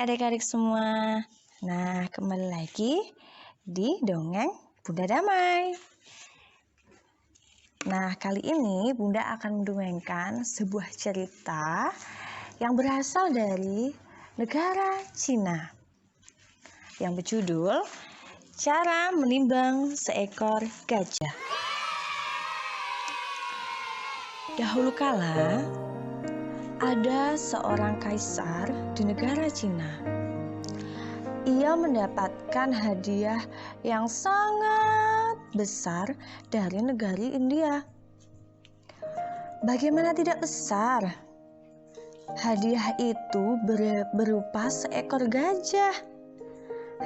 adik-adik semua. Nah, kembali lagi di Dongeng Bunda Damai. Nah, kali ini Bunda akan mendongengkan sebuah cerita yang berasal dari negara Cina yang berjudul Cara Menimbang Seekor Gajah. Dahulu kala, ada seorang kaisar di negara Cina. Ia mendapatkan hadiah yang sangat besar dari negari India. Bagaimana tidak besar? Hadiah itu berupa seekor gajah.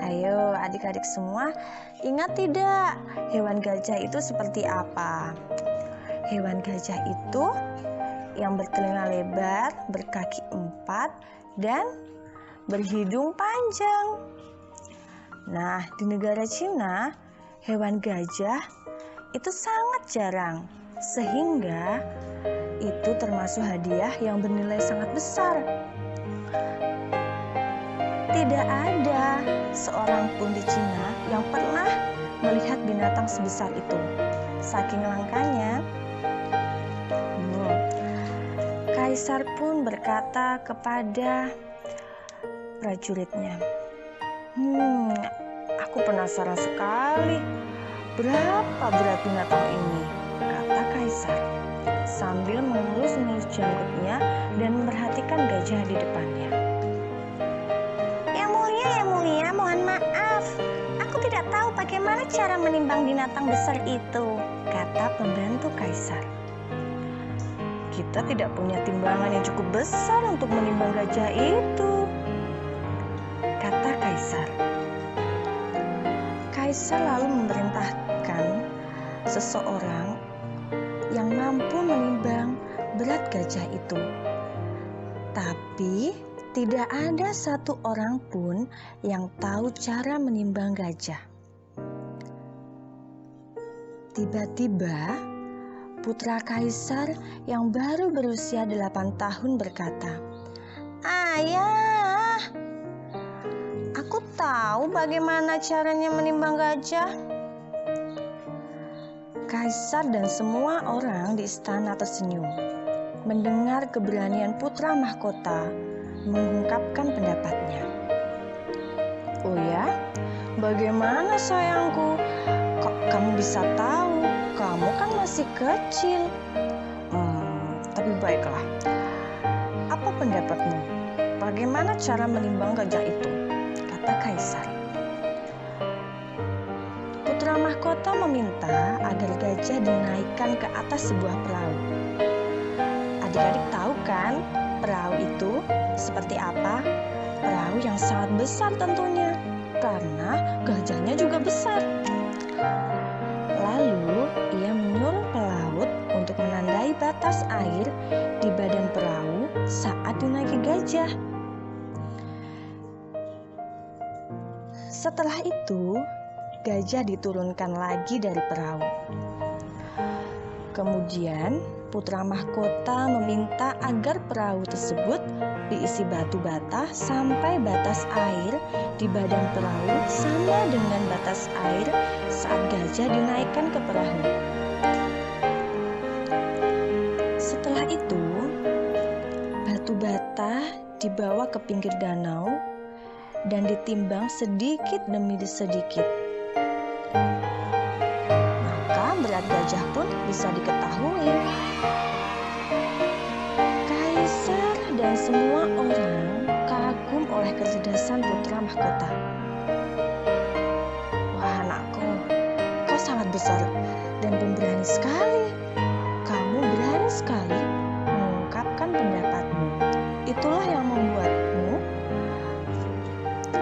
Ayo adik-adik semua, ingat tidak hewan gajah itu seperti apa? Hewan gajah itu yang bertelinga lebar, berkaki 4, dan berhidung panjang. Nah, di negara Cina, hewan gajah itu sangat jarang, sehingga itu termasuk hadiah yang bernilai sangat besar. Tidak ada seorang pun di Cina yang pernah melihat binatang sebesar itu. Saking langkanya, Kaisar pun berkata kepada prajuritnya, aku penasaran sekali berapa berat binatang ini, kata Kaisar sambil mengelus-ngelus janggutnya dan memperhatikan gajah di depannya. Yang mulia, mohon maaf, aku tidak tahu bagaimana cara menimbang binatang besar itu, kata pembantu Kaisar. Kita tidak punya timbangan yang cukup besar untuk menimbang gajah itu, kata Kaisar. Kaisar lalu memerintahkan seseorang yang mampu menimbang berat gajah itu. Tapi tidak ada satu orang pun yang tahu cara menimbang gajah. Tiba-tiba, putra Kaisar yang baru berusia 8 tahun berkata, "Ayah, aku tahu bagaimana caranya menimbang gajah." Kaisar dan semua orang di istana tersenyum mendengar keberanian putra mahkota mengungkapkan pendapatnya. "Oh ya, bagaimana sayangku? Kok kamu bisa tahu? Kamu kan masih kecil." Tapi baiklah. Apa pendapatmu? Bagaimana cara menimbang gajah itu? Kata Kaisar. Putra mahkota meminta agar gajah dinaikkan ke atas sebuah perahu. Adik-adik tahu kan perahu itu seperti apa? Perahu yang sangat besar tentunya, karena gajahnya juga besar. Lalu ia menyuruh pelaut untuk menandai batas air di badan perahu saat dinaiki gajah. Setelah itu, gajah diturunkan lagi dari perahu. Kemudian, putra mahkota meminta agar perahu tersebut diisi batu bata sampai batas air di badan perahu sama dengan batas air saat gajah dinaikkan ke perahu. Setelah itu, batu bata dibawa ke pinggir danau dan ditimbang sedikit demi sedikit. Maka berat gajah pun bisa diketahui. Kaisar dan semua orang kagum oleh kecerdasan putra mahkota. "Wah anakku, kau sangat besar dan pemberani sekali. Kamu berani sekali mengungkapkan pendapatmu. Itulah yang membuatmu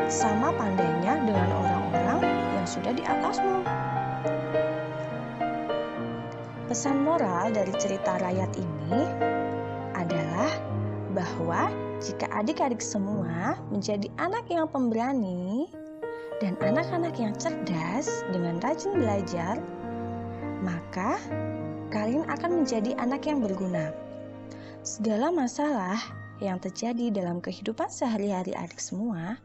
sama pandainya dengan orang-orang yang sudah di atasmu." Pesan moral dari cerita rakyat ini adalah bahwa jika adik-adik semua menjadi anak yang pemberani dan anak-anak yang cerdas dengan rajin belajar, maka kalian akan menjadi anak yang berguna. Segala masalah yang terjadi dalam kehidupan sehari-hari adik semua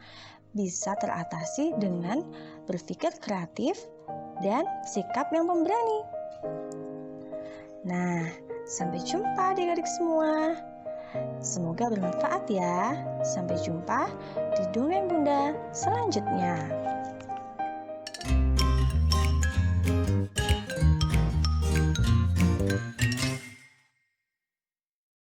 bisa teratasi dengan berpikir kreatif dan sikap yang pemberani. Nah, sampai jumpa adik-adik semua. Semoga bermanfaat ya. Sampai jumpa di Dongeng Bunda selanjutnya.